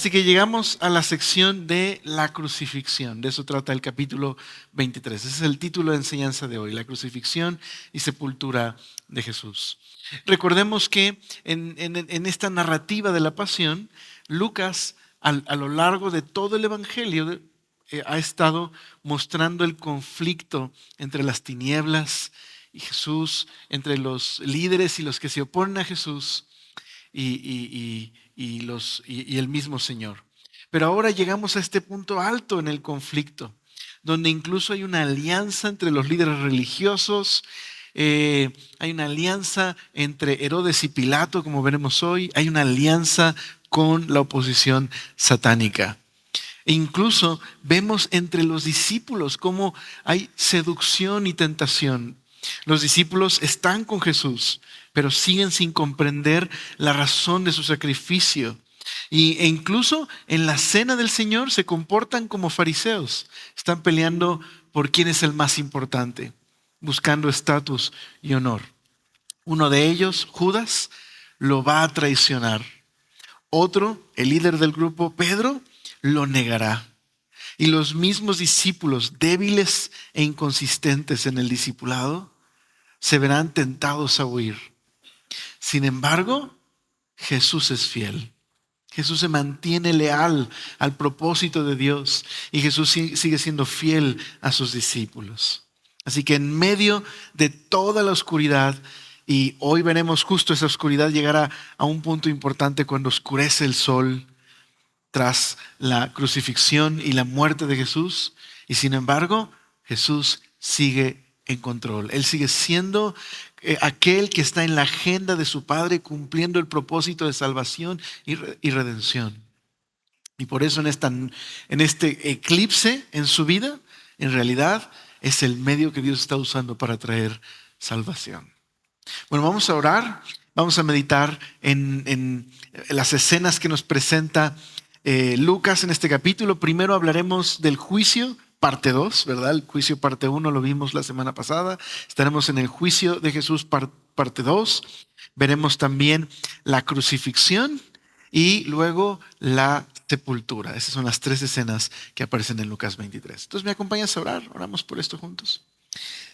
Así que llegamos a la sección de la crucifixión. De eso trata el capítulo 23. Ese es el título de enseñanza de hoy, la crucifixión y sepultura de Jesús. Recordemos que en esta narrativa de la pasión, Lucas a lo largo de todo el Evangelio ha estado mostrando el conflicto entre las tinieblas y Jesús, entre los líderes y los que se oponen a Jesús y el mismo Señor. Pero ahora llegamos a este punto alto en el conflicto, donde incluso hay una alianza entre los líderes religiosos, hay una alianza entre Herodes y Pilato, como veremos hoy, hay una alianza con la oposición satánica. E incluso vemos entre los discípulos cómo hay seducción y tentación. Los discípulos están con Jesús, pero siguen sin comprender la razón de su sacrificio. E incluso en la cena del Señor se comportan como fariseos. Están peleando por quién es el más importante, buscando estatus y honor. Uno de ellos, Judas, lo va a traicionar. Otro, el líder del grupo, Pedro, lo negará. Y los mismos discípulos, débiles e inconsistentes en el discipulado, se verán tentados a huir. Sin embargo, Jesús es fiel. Jesús se mantiene leal al propósito de Dios y Jesús sigue siendo fiel a sus discípulos. Así que en medio de toda la oscuridad, y hoy veremos justo esa oscuridad llegar a un punto importante cuando oscurece el sol tras la crucifixión y la muerte de Jesús, y sin embargo, Jesús sigue en control. Él sigue siendo aquel que está en la agenda de su Padre, cumpliendo el propósito de salvación y redención. Y por eso en este eclipse en su vida, en realidad es el medio que Dios está usando para traer salvación. Bueno, vamos a orar, vamos a meditar en las escenas que nos presenta Lucas en este capítulo. Primero hablaremos del juicio, parte 2, ¿verdad? El juicio parte 1 lo vimos la semana pasada. Estaremos en el juicio de Jesús parte 2. Veremos también la crucifixión y luego la sepultura. Esas son las 3 escenas que aparecen en Lucas 23. Entonces, ¿me acompañas a orar? Oramos por esto juntos.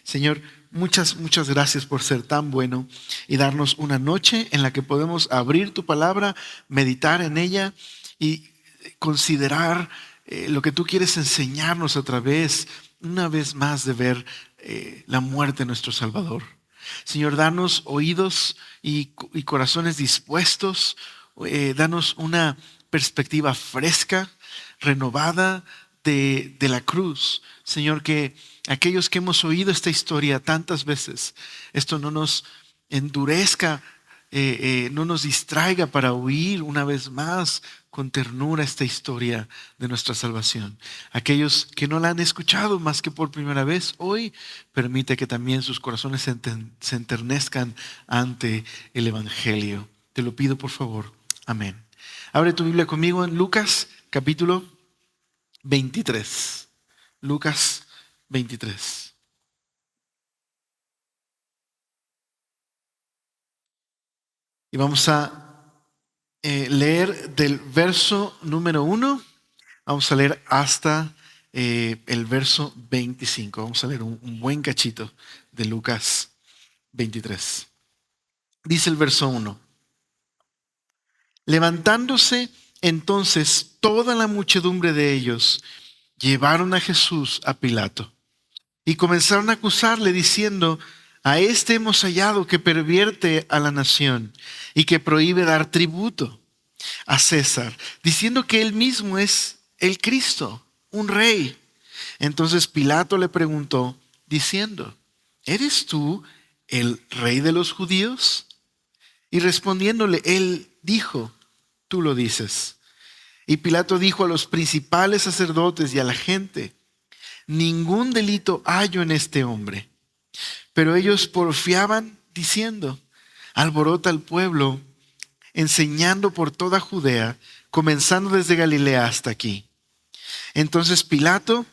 Señor, muchas gracias por ser tan bueno y darnos una noche en la que podemos abrir tu palabra, meditar en ella y considerar lo que tú quieres enseñarnos a través, una vez más, de ver la muerte de nuestro Salvador. Señor, danos oídos y corazones dispuestos, danos una perspectiva fresca, renovada de la cruz. Señor, que aquellos que hemos oído esta historia tantas veces, esto no nos endurezca, no nos distraiga para oír una vez más con ternura esta historia de nuestra salvación. Aquellos que no la han escuchado más que por primera vez hoy, permite que también sus corazones se enternezcan ante el Evangelio. Te lo pido por favor. Amén. Abre tu Biblia conmigo en Lucas capítulo 23. Lucas 23. Y vamos a leer del verso número 1, vamos a leer hasta el verso 25. Vamos a leer un buen cachito de Lucas 23. Dice el verso 1. Levantándose entonces toda la muchedumbre de ellos, llevaron a Jesús a Pilato y comenzaron a acusarle diciendo: a este hemos hallado que pervierte a la nación y que prohíbe dar tributo a César, diciendo que él mismo es el Cristo, un rey. Entonces Pilato le preguntó diciendo: ¿eres tú el rey de los judíos? Y respondiéndole, él dijo: tú lo dices. Y Pilato dijo a los principales sacerdotes y a la gente: ningún delito hallo en este hombre. Pero ellos porfiaban diciendo: alborota al pueblo, enseñando por toda Judea, comenzando desde Galilea hasta aquí. Entonces Pilato,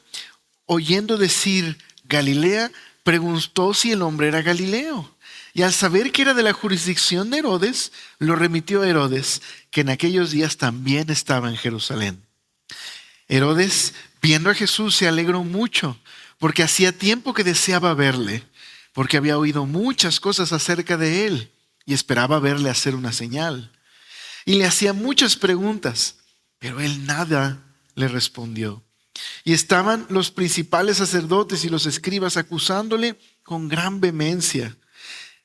oyendo decir Galilea, preguntó si el hombre era Galileo. Y al saber que era de la jurisdicción de Herodes, lo remitió a Herodes, que en aquellos días también estaba en Jerusalén. Herodes, viendo a Jesús, se alegró mucho, porque hacía tiempo que deseaba verle, porque había oído muchas cosas acerca de él y esperaba verle hacer una señal. Y le hacía muchas preguntas, pero él nada le respondió. Y estaban los principales sacerdotes y los escribas acusándole con gran vehemencia.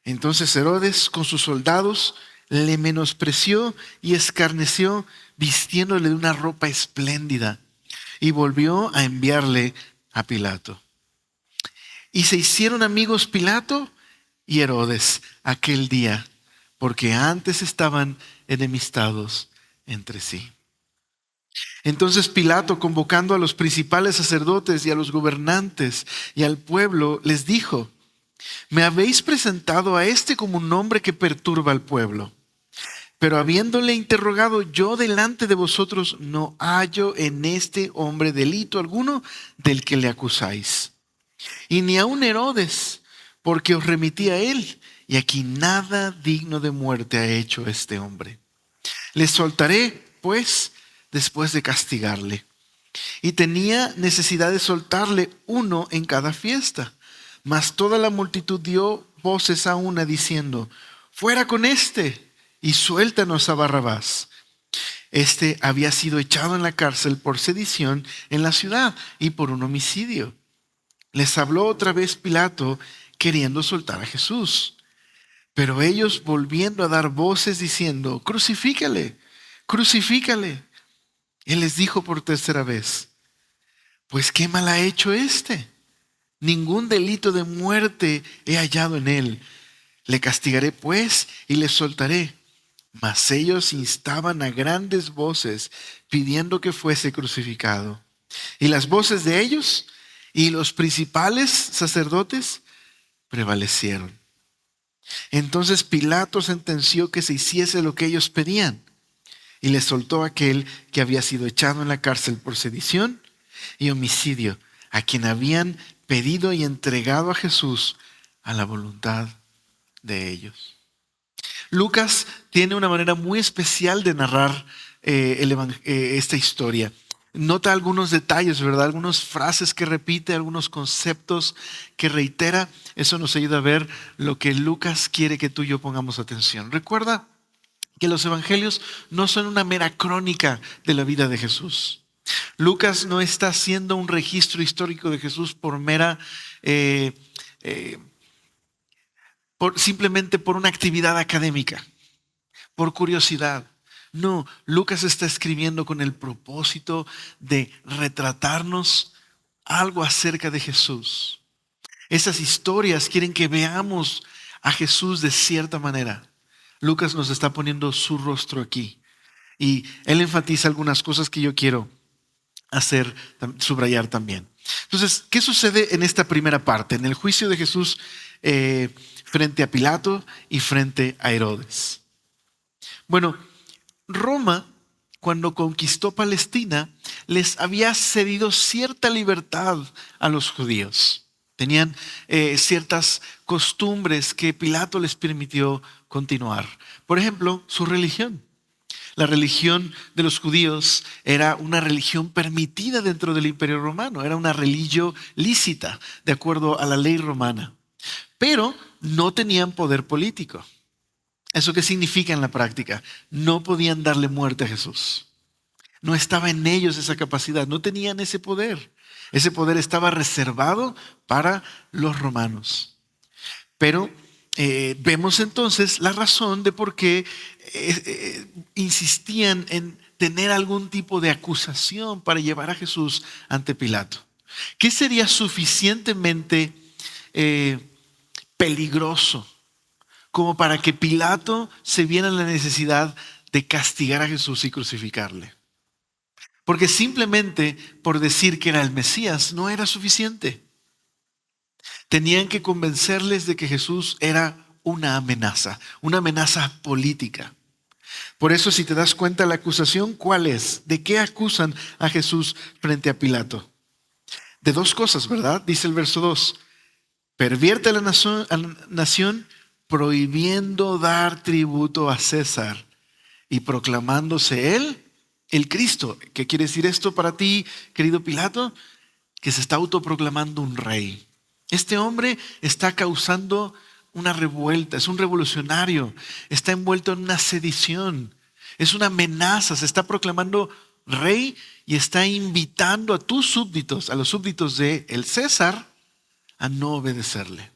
Entonces Herodes, con sus soldados, le menospreció y escarneció, vistiéndole de una ropa espléndida, y volvió a enviarle a Pilato. Y se hicieron amigos Pilato y Herodes aquel día, porque antes estaban enemistados entre sí. Entonces Pilato, convocando a los principales sacerdotes y a los gobernantes y al pueblo, les dijo: me habéis presentado a este como un hombre que perturba al pueblo. Pero habiéndole interrogado yo delante de vosotros, no hallo en este hombre delito alguno del que le acusáis. Y ni aun Herodes, porque os remití a él, y aquí nada digno de muerte ha hecho este hombre. Le soltaré, pues, después de castigarle. Y tenía necesidad de soltarle uno en cada fiesta. Mas toda la multitud dio voces a una diciendo: fuera con éste y suéltanos a Barrabás. Este había sido echado en la cárcel por sedición en la ciudad y por un homicidio. Les habló otra vez Pilato, queriendo soltar a Jesús. Pero ellos, volviendo a dar voces diciendo: crucifícale, crucifícale. Él les dijo por tercera vez: pues qué mal ha hecho este. Ningún delito de muerte he hallado en él. Le castigaré pues y le soltaré. Mas ellos instaban a grandes voces, pidiendo que fuese crucificado. Y las voces de ellos y los principales sacerdotes prevalecieron. Entonces Pilato sentenció que se hiciese lo que ellos pedían, y le soltó a aquel que había sido echado en la cárcel por sedición y homicidio, a quien habían pedido y entregado a Jesús a la voluntad de ellos. Lucas tiene una manera muy especial de narrar esta historia. Nota algunos detalles, ¿verdad? Algunas frases que repite, algunos conceptos que reitera. Eso nos ayuda a ver lo que Lucas quiere que tú y yo pongamos atención. Recuerda que los evangelios no son una mera crónica de la vida de Jesús. Lucas no está haciendo un registro histórico de Jesús por mera, simplemente por una actividad académica, por curiosidad. No, Lucas está escribiendo con el propósito de retratarnos algo acerca de Jesús. Esas historias quieren que veamos a Jesús de cierta manera. Lucas nos está poniendo su rostro aquí. Y él enfatiza algunas cosas que yo quiero subrayar también. Entonces, ¿qué sucede en esta primera parte? En el juicio de Jesús frente a Pilato y frente a Herodes. Bueno, Roma, cuando conquistó Palestina, les había cedido cierta libertad a los judíos. Tenían ciertas costumbres que Pilato les permitió continuar. Por ejemplo, su religión. La religión de los judíos era una religión permitida dentro del Imperio Romano. Era una religión lícita, de acuerdo a la ley romana. Pero no tenían poder político. ¿Eso qué significa en la práctica? No podían darle muerte a Jesús. No estaba en ellos esa capacidad. No tenían ese poder. Ese poder estaba reservado para los romanos. Pero vemos entonces la razón de por qué insistían en tener algún tipo de acusación para llevar a Jesús ante Pilato. ¿Qué sería suficientemente peligroso como para que Pilato se viera en la necesidad de castigar a Jesús y crucificarle? Porque simplemente por decir que era el Mesías no era suficiente. Tenían que convencerles de que Jesús era una amenaza política. Por eso, si te das cuenta, la acusación, ¿cuál es? ¿De qué acusan a Jesús frente a Pilato? De dos cosas, ¿verdad? Dice el verso 2. pervierte a la nación prohibiendo dar tributo a César y proclamándose él el Cristo. ¿Qué quiere decir esto para ti, querido Pilato? Que se está autoproclamando un rey. Este hombre está causando una revuelta, es un revolucionario, está envuelto en una sedición, es una amenaza, se está proclamando rey y está invitando a tus súbditos, a los súbditos de el César, a no obedecerle.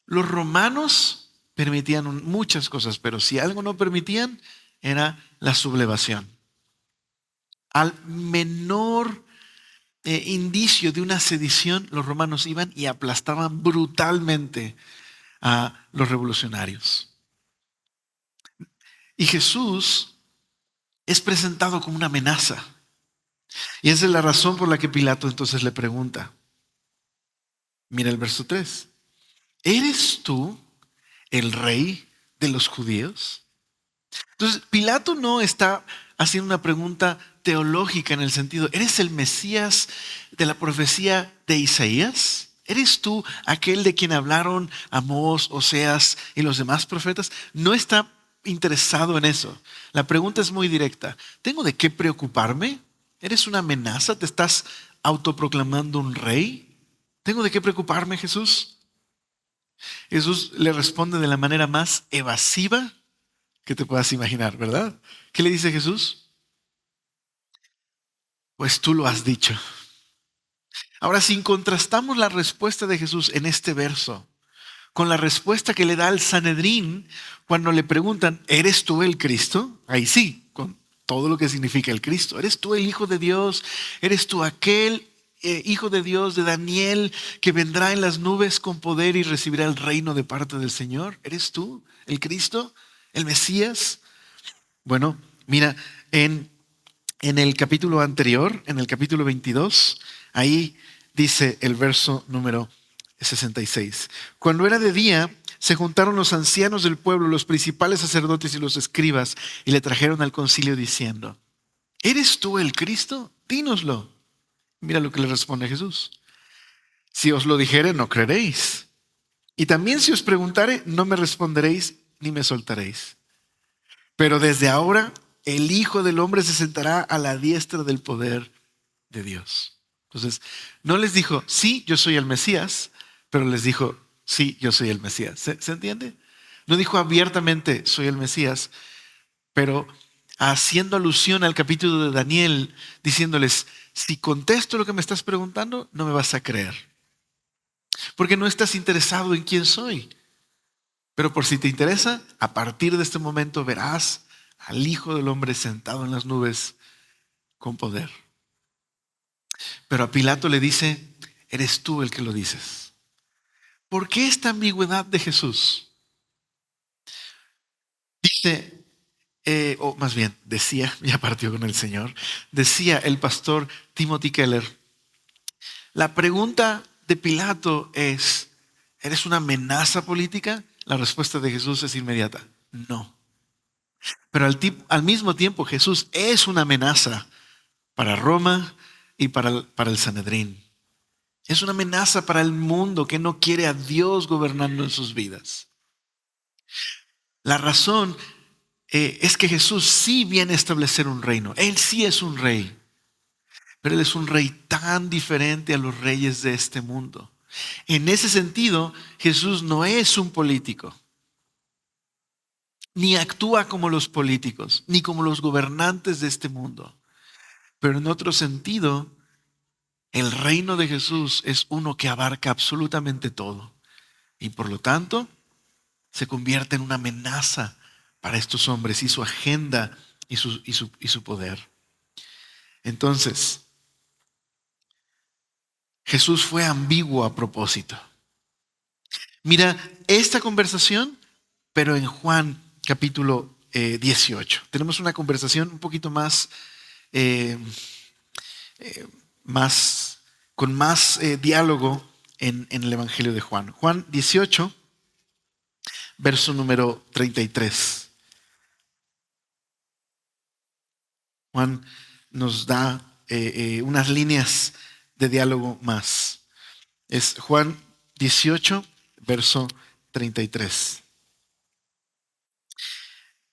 Los romanos permitían muchas cosas, pero si algo no permitían era la sublevación. Al menor indicio de una sedición, los romanos iban y aplastaban brutalmente a los revolucionarios. Y Jesús es presentado como una amenaza. Y esa es la razón por la que Pilato entonces le pregunta. Mira el verso 3. ¿Eres tú el rey de los judíos? Entonces, Pilato no está haciendo una pregunta teológica en el sentido, ¿eres el Mesías de la profecía de Isaías? ¿Eres tú aquel de quien hablaron Amós, Oseas y los demás profetas? No está interesado en eso. La pregunta es muy directa. ¿Tengo de qué preocuparme? ¿Eres una amenaza? ¿Te estás autoproclamando un rey? ¿Tengo de qué preocuparme, Jesús? Jesús le responde de la manera más evasiva que te puedas imaginar, ¿verdad? ¿Qué le dice Jesús? Pues tú lo has dicho. Ahora, si contrastamos la respuesta de Jesús en este verso con la respuesta que le da al Sanedrín cuando le preguntan, ¿eres tú el Cristo? Ahí sí, con todo lo que significa el Cristo. ¿Eres tú el Hijo de Dios? ¿Eres tú aquel Hijo de Dios de Daniel que vendrá en las nubes con poder y recibirá el reino de parte del Señor? ¿Eres tú el Cristo? ¿El Mesías? Bueno, mira, en el capítulo anterior, en el capítulo 22, ahí dice el verso número 66. Cuando era de día, se juntaron los ancianos del pueblo, los principales sacerdotes y los escribas, y le trajeron al concilio diciendo, ¿eres tú el Cristo? Dínoslo. Mira lo que le responde Jesús. Si os lo dijere, no creeréis. Y también si os preguntare, no me responderéis ni me soltaréis. Pero desde ahora el Hijo del Hombre se sentará a la diestra del poder de Dios. Entonces, no les dijo, sí, yo soy el Mesías, pero les dijo, sí, yo soy el Mesías. ¿Se entiende? No dijo abiertamente, soy el Mesías, pero haciendo alusión al capítulo de Daniel, diciéndoles, si contesto lo que me estás preguntando, no me vas a creer. Porque no estás interesado en quién soy. Pero por si te interesa, a partir de este momento verás al Hijo del Hombre sentado en las nubes con poder. Pero a Pilato le dice, eres tú el que lo dices. ¿Por qué esta ambigüedad de Jesús? Dice, o más bien, decía, ya partió con el Señor, decía el pastor Timothy Keller, la pregunta de Pilato es, ¿eres una amenaza política? La respuesta de Jesús es inmediata, no. Pero al mismo tiempo Jesús es una amenaza para Roma y para el Sanedrín. Es una amenaza para el mundo que no quiere a Dios gobernando en sus vidas. La razón es que Jesús sí viene a establecer un reino. Él sí es un rey. Pero Él es un rey tan diferente a los reyes de este mundo. En ese sentido, Jesús no es un político. Ni actúa como los políticos, ni como los gobernantes de este mundo. Pero en otro sentido, el reino de Jesús es uno que abarca absolutamente todo. Y por lo tanto, se convierte en una amenaza para estos hombres y su agenda y su poder. Entonces, Jesús fue ambiguo a propósito. Mira esta conversación, pero en Juan capítulo 18. Tenemos una conversación un poquito más, eh, con más diálogo en el Evangelio de Juan. Juan 18, verso número 33. Juan nos da unas líneas de diálogo más. Es Juan 18, verso 33.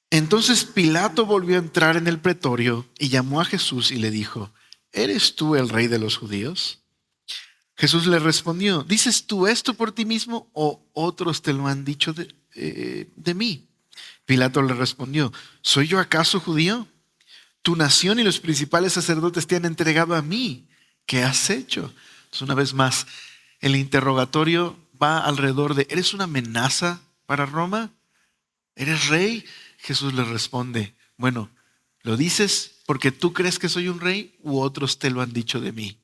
Entonces Pilato volvió a entrar en el pretorio y llamó a Jesús y le dijo, ¿eres tú el rey de los judíos? Jesús le respondió, ¿dices tú esto por ti mismo o otros te lo han dicho de mí? Pilato le respondió, ¿soy yo acaso judío? Tu nación y los principales sacerdotes te han entregado a mí. ¿Qué has hecho? Entonces, una vez más, el interrogatorio va alrededor de, ¿eres una amenaza para Roma? ¿Eres rey? Jesús le responde, bueno, ¿lo dices porque tú crees que soy un rey u otros te lo han dicho de mí?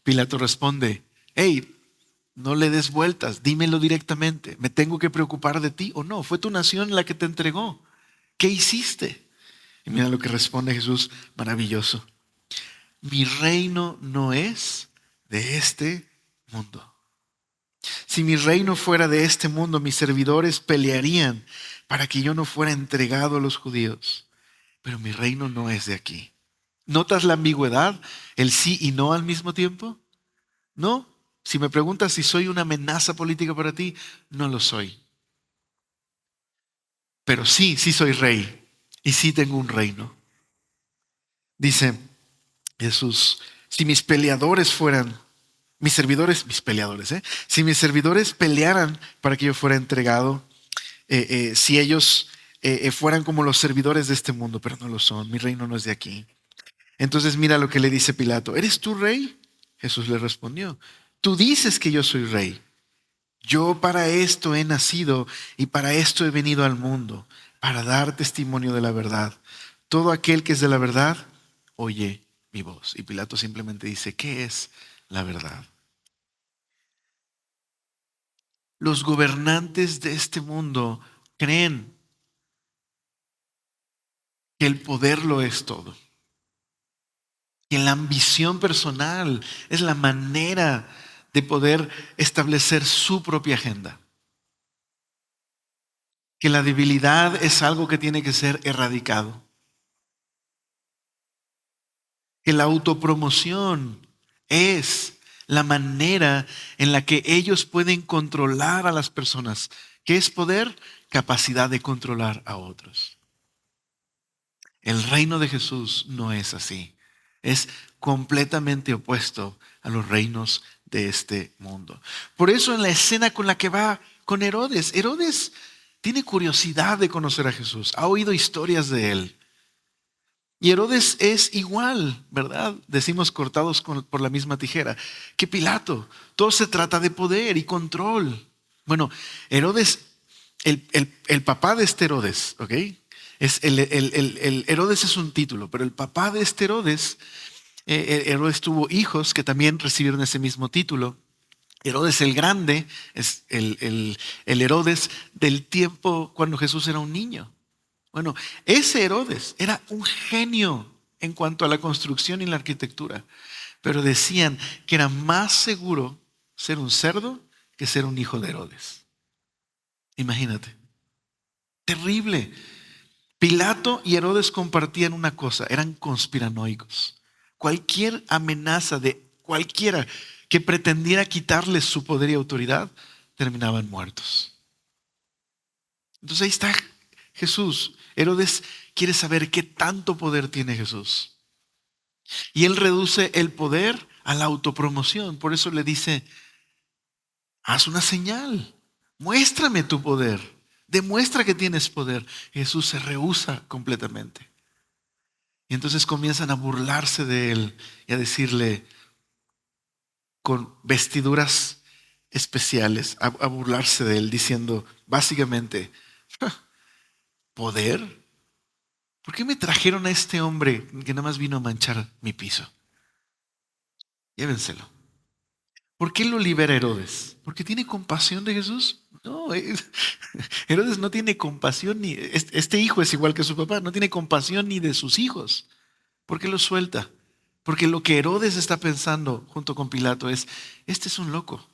Pilato responde, hey, no le des vueltas, dímelo directamente. ¿Me tengo que preocupar de ti o no? Fue tu nación la que te entregó. ¿Qué hiciste? Y mira lo que responde Jesús, maravilloso. Mi reino no es de este mundo. Si mi reino fuera de este mundo, mis servidores pelearían para que yo no fuera entregado a los judíos. Pero mi reino no es de aquí. ¿Notas la ambigüedad? ¿El sí y no al mismo tiempo? No. Si me preguntas si soy una amenaza política para ti, no lo soy. Pero sí, sí soy rey. Y sí tengo un reino. Dice Jesús, si mis peleadores fueran, mis peleadores, si mis servidores pelearan para que yo fuera entregado, si ellos fueran como los servidores de este mundo, pero no lo son, mi reino no es de aquí. Entonces mira lo que le dice Pilato, ¿eres tú rey? Jesús le respondió, tú dices que yo soy rey. Yo para esto he nacido y para esto he venido al mundo, para dar testimonio de la verdad. Todo aquel que es de la verdad, oye mi voz. Y Pilato simplemente dice, ¿qué es la verdad? Los gobernantes de este mundo creen que el poder lo es todo, que la ambición personal es la manera de poder establecer su propia agenda, que la debilidad es algo que tiene que ser erradicado, que la autopromoción es la manera en la que ellos pueden controlar a las personas. ¿Qué es poder? Capacidad de controlar a otros. El reino de Jesús no es así. Es completamente opuesto a los reinos de este mundo. Por eso en la escena con la que va con Herodes, Herodes tiene curiosidad de conocer a Jesús, ha oído historias de él. Y Herodes es igual, ¿verdad? Decimos cortados por la misma tijera, que Pilato. Todo se trata de poder y control. Bueno, Herodes, el papá de este Herodes, ¿ok? El Herodes es un título, pero el papá de este Herodes, Herodes tuvo hijos que también recibieron ese mismo título. Herodes el Grande es el Herodes del tiempo cuando Jesús era un niño. Bueno, ese Herodes era un genio en cuanto a la construcción y la arquitectura, pero decían que era más seguro ser un cerdo que ser un hijo de Herodes. Imagínate, terrible. Pilato y Herodes compartían una cosa, eran conspiranoicos. Cualquier amenaza de cualquiera que pretendiera quitarles su poder y autoridad, terminaban muertos. Entonces ahí está Jesús. Herodes quiere saber qué tanto poder tiene Jesús. Y él reduce el poder a la autopromoción. Por eso le dice, haz una señal, muéstrame tu poder, demuestra que tienes poder. Jesús se rehúsa completamente. Y entonces comienzan a burlarse de él y a decirle con vestiduras especiales, a burlarse de él, diciendo básicamente, ¿poder? ¿Por qué me trajeron a este hombre que nada más vino a manchar mi piso? Llévenselo. ¿Por qué lo libera Herodes? ¿Porque tiene compasión de Jesús? No, Herodes no tiene compasión ni... Este hijo es igual que su papá, no tiene compasión ni de sus hijos. ¿Por qué lo suelta? Porque lo que Herodes está pensando junto con Pilato es, este es un loco,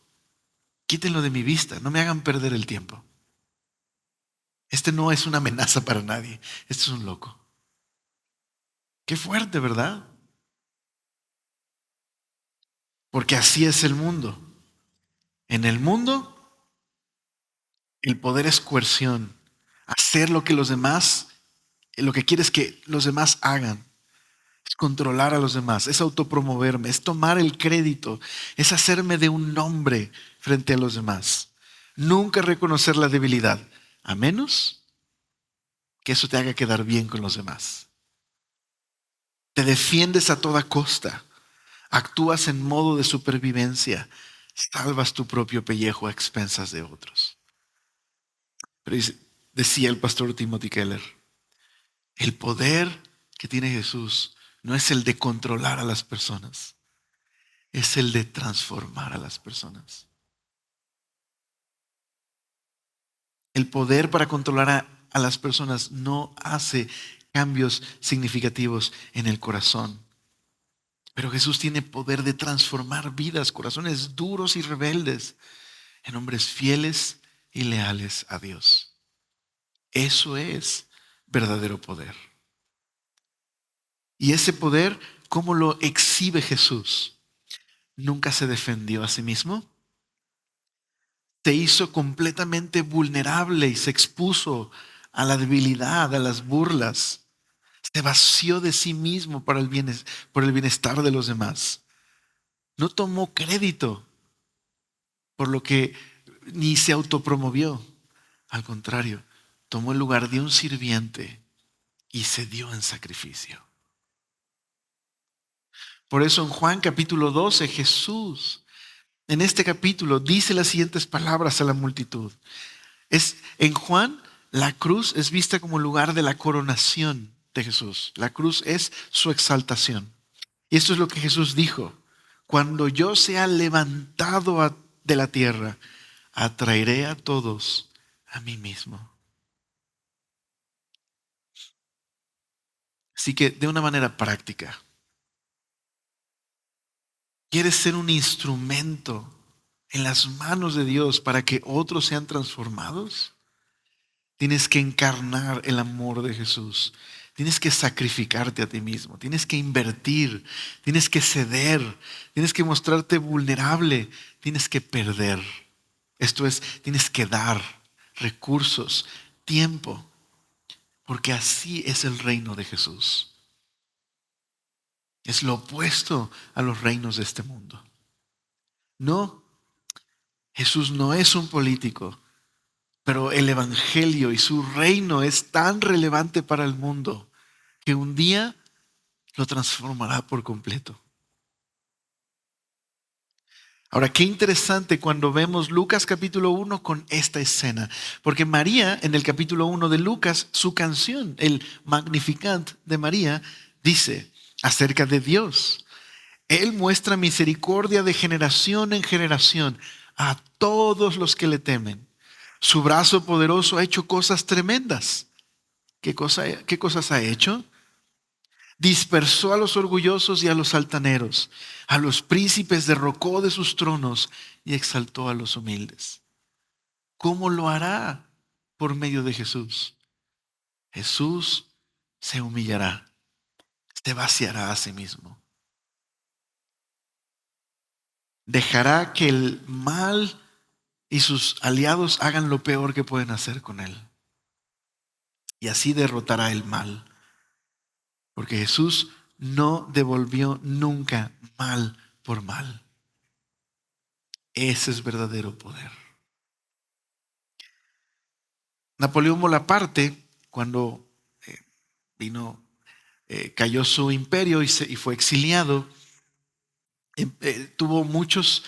quítenlo de mi vista, no me hagan perder el tiempo. Este no es una amenaza para nadie, este es un loco. Qué fuerte, ¿verdad? Porque así es el mundo. En el mundo, el poder es coerción, hacer lo que los demás, lo que quieres que los demás hagan. Es controlar a los demás, es autopromoverme, es tomar el crédito, es hacerme de un nombre frente a los demás. Nunca reconocer la debilidad, a menos que eso te haga quedar bien con los demás. Te defiendes a toda costa, actúas en modo de supervivencia, salvas tu propio pellejo a expensas de otros. Pero decía el pastor Timothy Keller, el poder que tiene Jesús no es el de controlar a las personas, es el de transformar a las personas. El poder para controlar a las personas no hace cambios significativos en el corazón. Pero Jesús tiene poder de transformar vidas, corazones duros y rebeldes, en hombres fieles y leales a Dios. Eso es verdadero poder. Y ese poder, ¿cómo lo exhibe Jesús? Nunca se defendió a sí mismo. Se hizo completamente vulnerable y se expuso a la debilidad, a las burlas. Se vació de sí mismo por el bienestar de los demás. No tomó crédito por lo que ni se autopromovió. Al contrario, tomó el lugar de un sirviente y se dio en sacrificio. Por eso en Juan capítulo 12, Jesús en este capítulo dice las siguientes palabras a la multitud. En Juan, la cruz es vista como lugar de la coronación de Jesús. La cruz es su exaltación. Y esto es lo que Jesús dijo. Cuando yo sea levantado de la tierra, atraeré a todos a mí mismo. Así que de una manera práctica, ¿quieres ser un instrumento en las manos de Dios para que otros sean transformados? Tienes que encarnar el amor de Jesús. Tienes que sacrificarte a ti mismo. Tienes que invertir. Tienes que ceder. Tienes que mostrarte vulnerable. Tienes que perder. Esto es, tienes que dar recursos, tiempo. Porque así es el reino de Jesús. Es lo opuesto a los reinos de este mundo. No, Jesús no es un político, pero el Evangelio y su reino es tan relevante para el mundo que un día lo transformará por completo. Ahora, qué interesante cuando vemos Lucas capítulo 1 con esta escena, porque María, en el capítulo 1 de Lucas, su canción, el Magnificat de María, dice acerca de Dios. Él muestra misericordia de generación en generación a todos los que le temen. Su brazo poderoso ha hecho cosas tremendas. ¿Qué cosas ha hecho? Dispersó a los orgullosos y a los altaneros. A los príncipes derrocó de sus tronos y exaltó a los humildes. ¿Cómo lo hará? Por medio de Jesús. Jesús se humillará, se vaciará a sí mismo. Dejará que el mal y sus aliados hagan lo peor que pueden hacer con él. Y así derrotará el mal. Porque Jesús no devolvió nunca mal por mal. Ese es verdadero poder. Napoleón Bonaparte, cuando vino, cayó su imperio y fue exiliado, tuvo muchos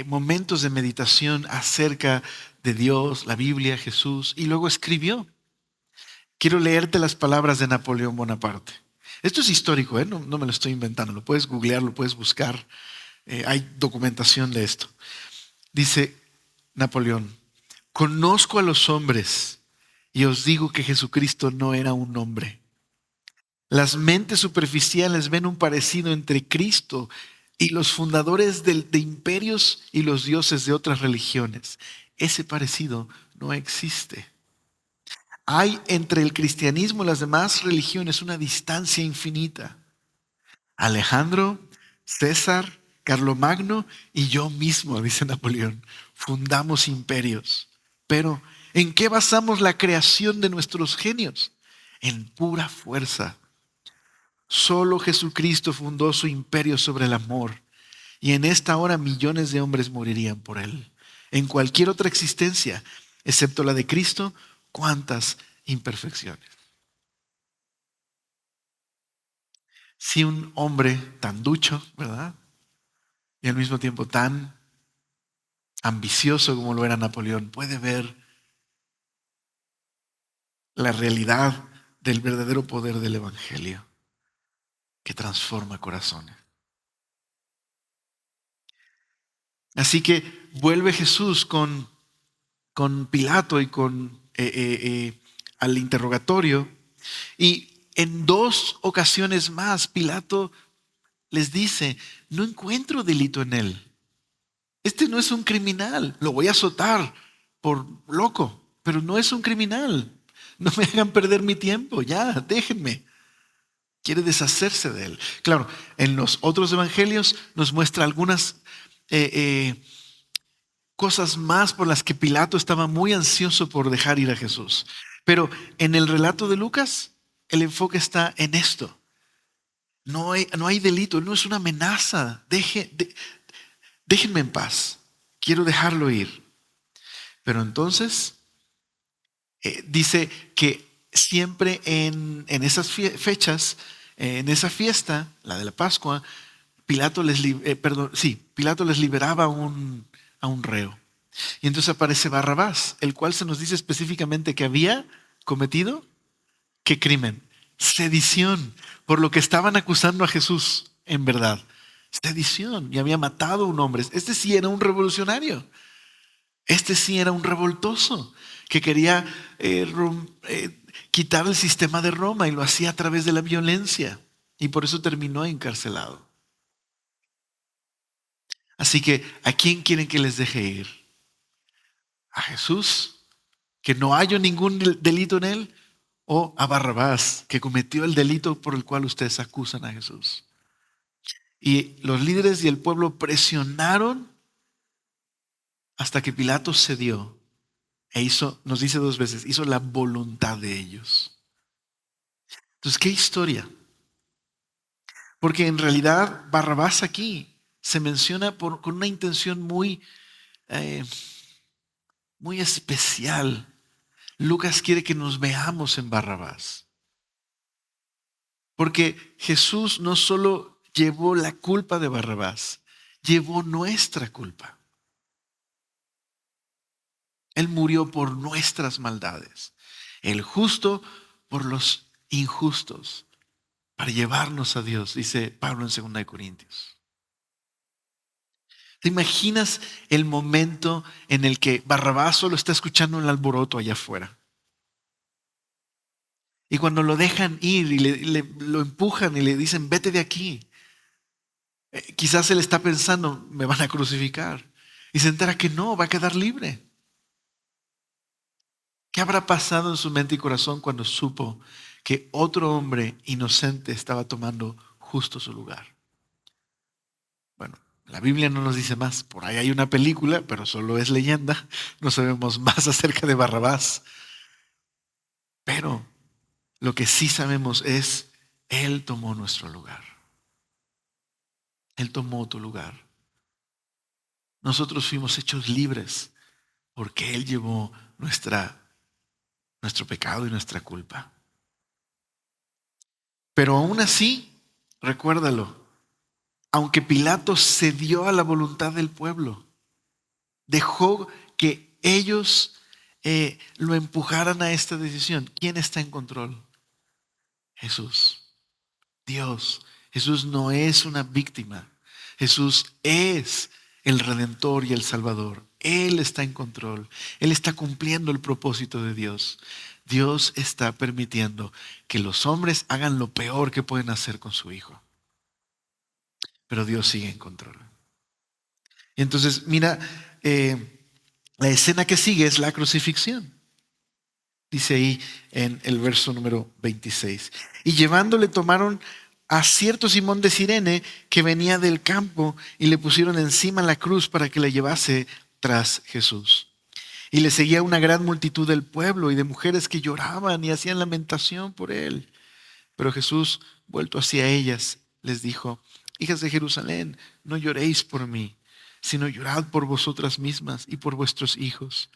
momentos de meditación acerca de Dios, la Biblia, Jesús, y luego escribió. Quiero leerte las palabras de Napoleón Bonaparte. Esto es histórico, no me lo estoy inventando, lo puedes googlear, lo puedes buscar, hay documentación de esto. Dice Napoleón, conozco a los hombres y os digo que Jesucristo no era un hombre. Las mentes superficiales ven un parecido entre Cristo y los fundadores de imperios y los dioses de otras religiones. Ese parecido no existe. Hay entre el cristianismo y las demás religiones una distancia infinita. Alejandro, César, Carlomagno y yo mismo, dice Napoleón, fundamos imperios. Pero, ¿en qué basamos la creación de nuestros genios? En pura fuerza. Solo Jesucristo fundó su imperio sobre el amor, y en esta hora millones de hombres morirían por él. En cualquier otra existencia, excepto la de Cristo, ¿cuántas imperfecciones? Si un hombre tan ducho, ¿verdad? Y al mismo tiempo tan ambicioso como lo era Napoleón, puede ver la realidad del verdadero poder del Evangelio que transforma corazones. Así que vuelve Jesús con Pilato y al interrogatorio, y en dos ocasiones más Pilato les dice: no encuentro delito en él. Este no es un criminal, lo voy a azotar por loco, pero no es un criminal. No me hagan perder mi tiempo, ya, déjenme. Quiere deshacerse de él. Claro, en los otros evangelios nos muestra algunas eh, eh, cosas más por las que Pilato estaba muy ansioso por dejar ir a Jesús. Pero en el relato de Lucas, el enfoque está en esto. No hay delito, no es una amenaza. Déjenme en paz. Quiero dejarlo ir. Pero entonces dice que siempre en esas fechas, en esa fiesta, la de la Pascua, Pilato les liberaba a un reo. Y entonces aparece Barrabás, el cual se nos dice específicamente que había cometido, ¿qué crimen? Sedición, por lo que estaban acusando a Jesús, en verdad. Sedición, y había matado a un hombre. Este sí era un revolucionario. Este sí era un revoltoso que quería quitar el sistema de Roma, y lo hacía a través de la violencia. Y por eso terminó encarcelado. Así que, ¿a quién quieren que les deje ir? ¿A Jesús, que no haya ningún delito en él? ¿O a Barrabás, que cometió el delito por el cual ustedes acusan a Jesús? Y los líderes y el pueblo presionaron hasta que Pilato cedió e hizo, nos dice dos veces, hizo la voluntad de ellos. Entonces, ¿qué historia? Porque en realidad Barrabás aquí se menciona con una intención eh, muy especial. Lucas quiere que nos veamos en Barrabás. Porque Jesús no solo llevó la culpa de Barrabás, llevó nuestra culpa. Él murió por nuestras maldades. El justo por los injustos, para llevarnos a Dios, dice Pablo en 2 Corintios. ¿Te imaginas el momento en el que Barrabás solo está escuchando el alboroto allá afuera? Y cuando lo dejan ir y lo empujan y le dicen: vete de aquí. Quizás él está pensando: me van a crucificar. Y se entera que no, va a quedar libre. ¿Qué habrá pasado en su mente y corazón cuando supo que otro hombre inocente estaba tomando justo su lugar? Bueno, la Biblia no nos dice más. Por ahí hay una película, pero solo es leyenda. No sabemos más acerca de Barrabás. Pero lo que sí sabemos es: Él tomó nuestro lugar. Él tomó tu lugar. Nosotros fuimos hechos libres porque Él llevó nuestro pecado y nuestra culpa. Pero aún así, recuérdalo, aunque Pilato cedió a la voluntad del pueblo, dejó que ellos lo empujaran a esta decisión. ¿Quién está en control? Jesús, Dios. Jesús no es una víctima. Jesús es el Redentor y el Salvador. Él está en control. Él está cumpliendo el propósito de Dios. Dios está permitiendo que los hombres hagan lo peor que pueden hacer con su Hijo. Pero Dios sigue en control. Y entonces, mira, la escena que sigue es la crucifixión. Dice ahí en el verso número 26. Y llevándole tomaron a cierto Simón de Cirene que venía del campo y le pusieron encima la cruz para que la llevase tras Jesús. Y le seguía una gran multitud del pueblo y de mujeres que lloraban y hacían lamentación por él. Pero Jesús, vuelto hacia ellas, les dijo: hijas de Jerusalén, no lloréis por mí, sino llorad por vosotras mismas y por vuestros hijos.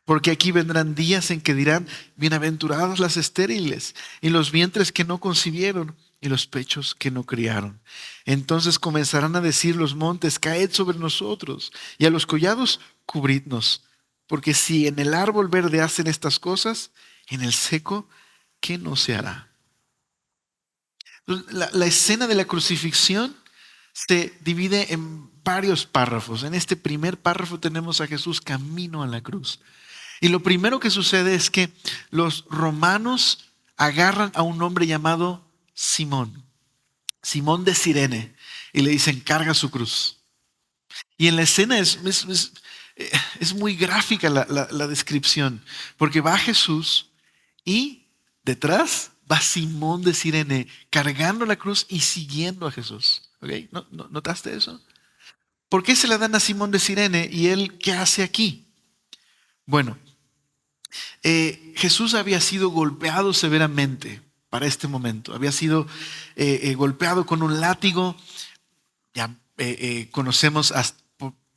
Porque aquí vendrán días en que dirán: bienaventuradas las estériles y los vientres que no concibieron y los pechos que no criaron. Entonces comenzarán a decir los montes: caed sobre nosotros, y a los collados: cubridnos. Porque si en el árbol verde hacen estas cosas, en el seco, ¿qué no se hará? La escena de la crucifixión se divide en varios párrafos. En este primer párrafo tenemos a Jesús camino a la cruz. Y lo primero que sucede es que los romanos agarran a un hombre llamado Simón, Simón de Cirene, y le dicen: carga su cruz. Y en la escena es muy gráfica la descripción, porque va Jesús y detrás va Simón de Cirene cargando la cruz y siguiendo a Jesús. ¿Okay? ¿Notaste eso? ¿Por qué se la dan a Simón de Cirene y él qué hace aquí? Bueno, Jesús había sido golpeado severamente para este momento. Había sido golpeado con un látigo. Ya conocemos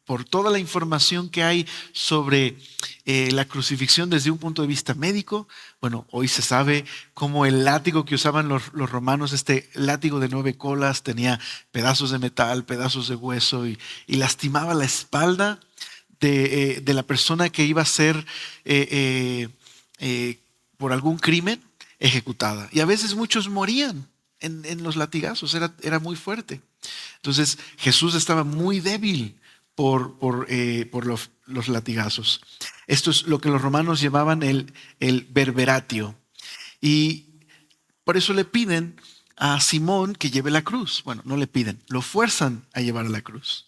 por toda la información que hay sobre la crucifixión desde un punto de vista médico. Bueno, hoy se sabe cómo el látigo que usaban los romanos, este látigo de 9 colas, tenía pedazos de metal, pedazos de hueso y lastimaba la espalda de la persona que iba a ser por algún crimen ejecutada. Y a veces muchos morían en los latigazos, era muy fuerte. Entonces Jesús estaba muy débil por los latigazos. Esto es lo que los romanos llamaban el verberatio. Y por eso le piden a Simón que lleve la cruz. Bueno, no le piden, lo fuerzan a llevar a la cruz.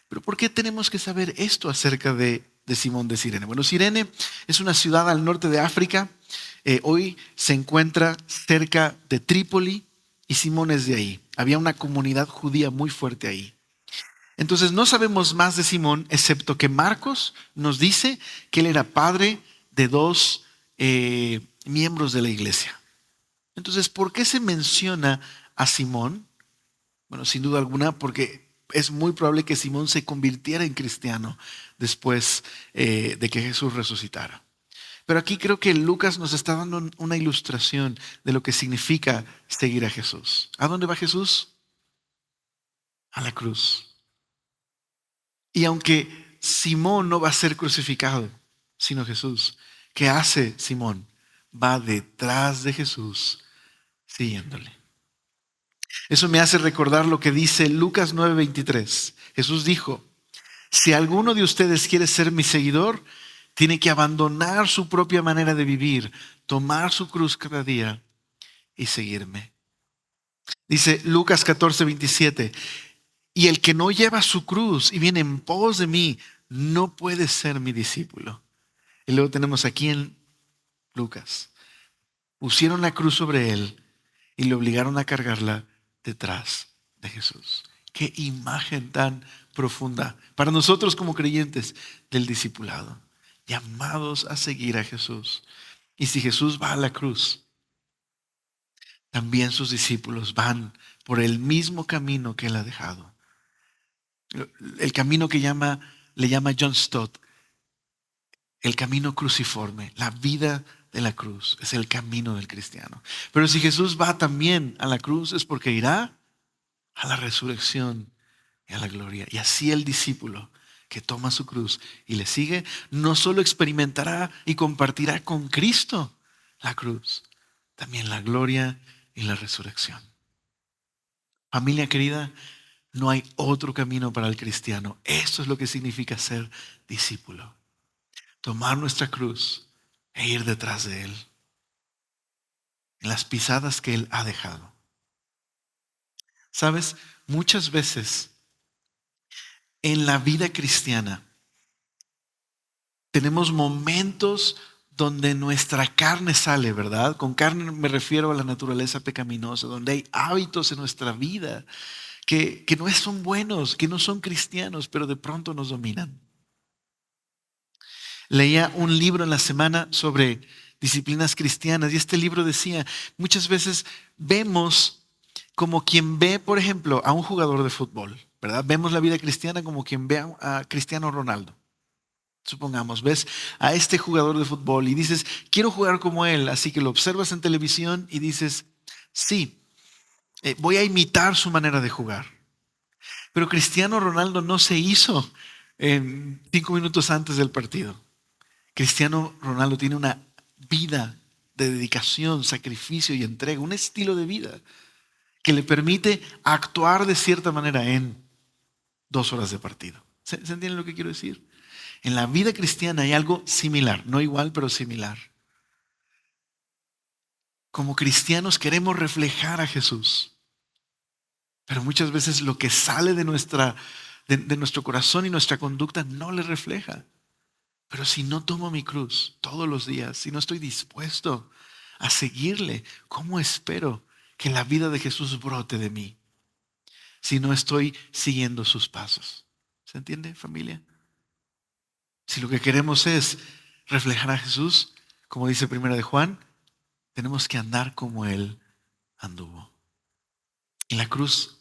Pero ¿por qué tenemos que saber esto acerca de Simón de Cirene? Bueno, Cirene es una ciudad al norte de África. Hoy se encuentra cerca de Trípoli y Simón es de ahí. Había una comunidad judía muy fuerte ahí. Entonces no sabemos más de Simón, excepto que Marcos nos dice que él era padre de 2 miembros de la iglesia. Entonces, ¿por qué se menciona a Simón? Bueno, sin duda alguna, porque es muy probable que Simón se convirtiera en cristiano después de que Jesús resucitara. Pero aquí creo que Lucas nos está dando una ilustración de lo que significa seguir a Jesús. ¿A dónde va Jesús? A la cruz. Y aunque Simón no va a ser crucificado, sino Jesús, ¿qué hace Simón? Va detrás de Jesús, siguiéndole. Eso me hace recordar lo que dice Lucas 9:23. Jesús dijo: si alguno de ustedes quiere ser mi seguidor, tiene que abandonar su propia manera de vivir, tomar su cruz cada día y seguirme. Dice Lucas 14:27. Y el que no lleva su cruz y viene en pos de mí, no puede ser mi discípulo. Y luego tenemos aquí en Lucas: pusieron la cruz sobre él y le obligaron a cargarla detrás de Jesús. Qué imagen tan profunda para nosotros como creyentes del discipulado, llamados a seguir a Jesús. Y si Jesús va a la cruz, también sus discípulos van por el mismo camino que él ha dejado. El camino que le llama John Stott el camino cruciforme, la vida de la cruz, es el camino del cristiano. Pero si Jesús va también a la cruz, es porque irá a la resurrección y a la gloria. Y así el discípulo que toma su cruz y le sigue, no solo experimentará y compartirá con Cristo la cruz, también la gloria y la resurrección. Familia querida, no hay otro camino para el cristiano. Esto es lo que significa ser discípulo. Tomar nuestra cruz e ir detrás de Él, en las pisadas que Él ha dejado. ¿Sabes? Muchas veces en la vida cristiana tenemos momentos donde nuestra carne sale, ¿verdad? Con carne me refiero a la naturaleza pecaminosa, donde hay hábitos en nuestra vida que no son buenos, que no son cristianos, pero de pronto nos dominan. Leía un libro en la semana sobre disciplinas cristianas y este libro decía, muchas veces vemos como quien ve, por ejemplo, a un jugador de fútbol, ¿verdad? Vemos la vida cristiana como quien ve a Cristiano Ronaldo. Supongamos, ves a este jugador de fútbol y dices, quiero jugar como él, así que lo observas en televisión y dices, sí, voy a imitar su manera de jugar. Pero Cristiano Ronaldo no se hizo en 5 minutos antes del partido. Cristiano Ronaldo tiene una vida de dedicación, sacrificio y entrega, un estilo de vida que le permite actuar de cierta manera en 2 horas de partido. ¿Se entiende lo que quiero decir? En la vida cristiana hay algo similar, no igual, pero similar. Como cristianos queremos reflejar a Jesús, pero muchas veces lo que sale de nuestro corazón y nuestra conducta no le refleja. Pero si no tomo mi cruz todos los días, si no estoy dispuesto a seguirle, ¿cómo espero que la vida de Jesús brote de mí? Si no estoy siguiendo sus pasos. ¿Se entiende, familia? Si lo que queremos es reflejar a Jesús, como dice Primera de Juan, tenemos que andar como Él anduvo. Y la cruz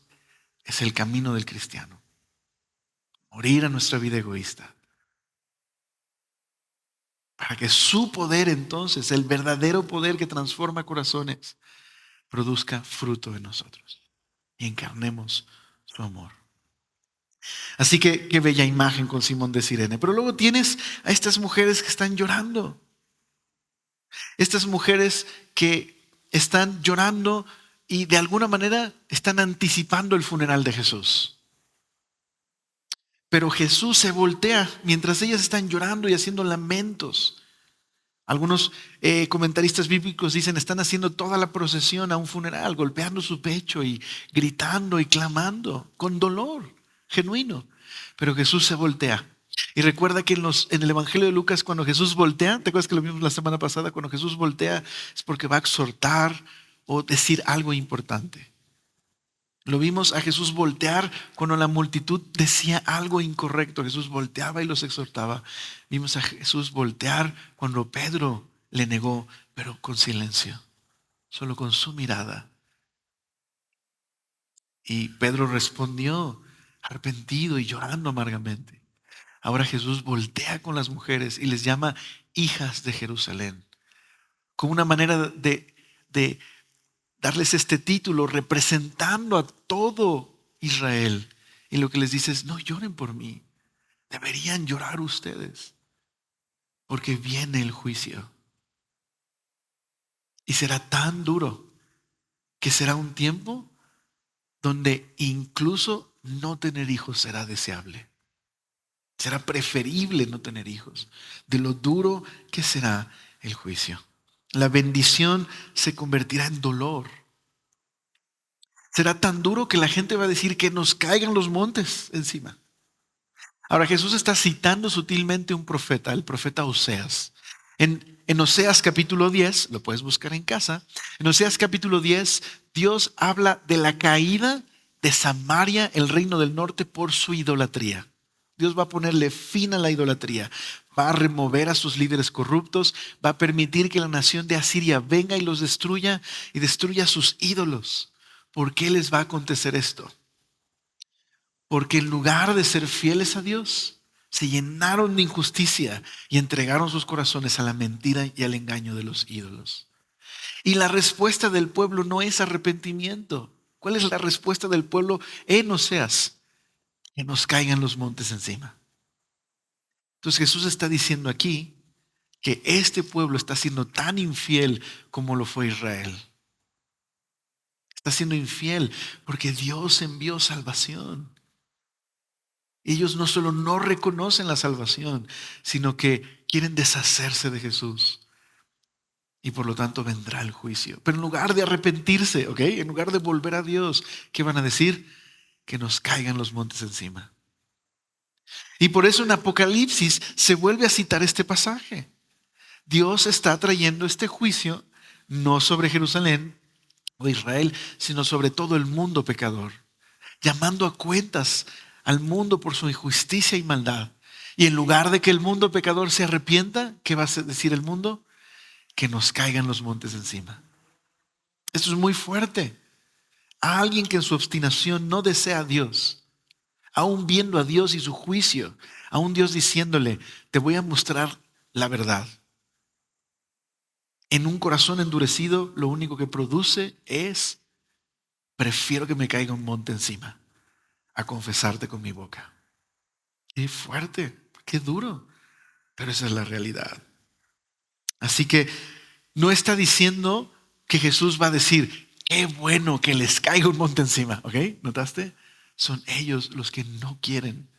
es el camino del cristiano. Morir a nuestra vida egoísta. Para que su poder entonces, el verdadero poder que transforma corazones, produzca fruto en nosotros y encarnemos su amor. Así que qué bella imagen con Simón de Cirene. Pero luego tienes a estas mujeres que están llorando. Estas mujeres que están llorando y de alguna manera están anticipando el funeral de Jesús. Pero Jesús se voltea mientras ellas están llorando y haciendo lamentos. Algunos comentaristas bíblicos dicen están haciendo toda la procesión a un funeral, golpeando su pecho y gritando y clamando con dolor genuino. Pero Jesús se voltea. Y recuerda que en el Evangelio de Lucas, cuando Jesús voltea, ¿te acuerdas que lo vimos la semana pasada? Cuando Jesús voltea es porque va a exhortar o decir algo importante. Lo vimos a Jesús voltear cuando la multitud decía algo incorrecto. Jesús volteaba y los exhortaba. Vimos a Jesús voltear cuando Pedro le negó, pero con silencio, solo con su mirada. Y Pedro respondió arrepentido y llorando amargamente. Ahora Jesús voltea con las mujeres y les llama hijas de Jerusalén, como una manera de darles este título representando a todo Israel. Y lo que les dice es, no lloren por mí, deberían llorar ustedes, porque viene el juicio. Y será tan duro que será un tiempo donde incluso no tener hijos será deseable. Será preferible no tener hijos, de lo duro que será el juicio. La bendición se convertirá en dolor. Será tan duro que la gente va a decir que nos caigan los montes encima. Ahora Jesús está citando sutilmente un profeta, el profeta Oseas. En Oseas capítulo 10, lo puedes buscar en casa, en Oseas capítulo 10, Dios habla de la caída de Samaria, el reino del norte, por su idolatría. Dios va a ponerle fin a la idolatría, va a remover a sus líderes corruptos, va a permitir que la nación de Asiria venga y los destruya y destruya sus ídolos. ¿Por qué les va a acontecer esto? Porque en lugar de ser fieles a Dios, se llenaron de injusticia y entregaron sus corazones a la mentira y al engaño de los ídolos. Y la respuesta del pueblo no es arrepentimiento. ¿Cuál es la respuesta del pueblo en Oseas? Que nos caigan los montes encima. Entonces Jesús está diciendo aquí que este pueblo está siendo tan infiel como lo fue Israel. Está siendo infiel porque Dios envió salvación. Ellos no solo no reconocen la salvación, sino que quieren deshacerse de Jesús. Y por lo tanto vendrá el juicio. Pero en lugar de arrepentirse, ¿ok? En lugar de volver a Dios, ¿qué van a decir? Que nos caigan los montes encima. Y por eso en Apocalipsis se vuelve a citar este pasaje. Dios está trayendo este juicio no sobre Jerusalén o Israel, sino sobre todo el mundo pecador, llamando a cuentas al mundo por su injusticia y maldad. Y en lugar de que el mundo pecador se arrepienta, ¿qué va a decir el mundo? Que nos caigan los montes encima. Esto es muy fuerte. A alguien que en su obstinación no desea a Dios, aún viendo a Dios y su juicio, aún Dios diciéndole, te voy a mostrar la verdad. En un corazón endurecido, lo único que produce es, prefiero que me caiga un monte encima a confesarte con mi boca. Qué fuerte, qué duro, pero esa es la realidad. Así que no está diciendo que Jesús va a decir, qué bueno que les caiga un monte encima, ¿ok? ¿Notaste? Son ellos los que no quieren.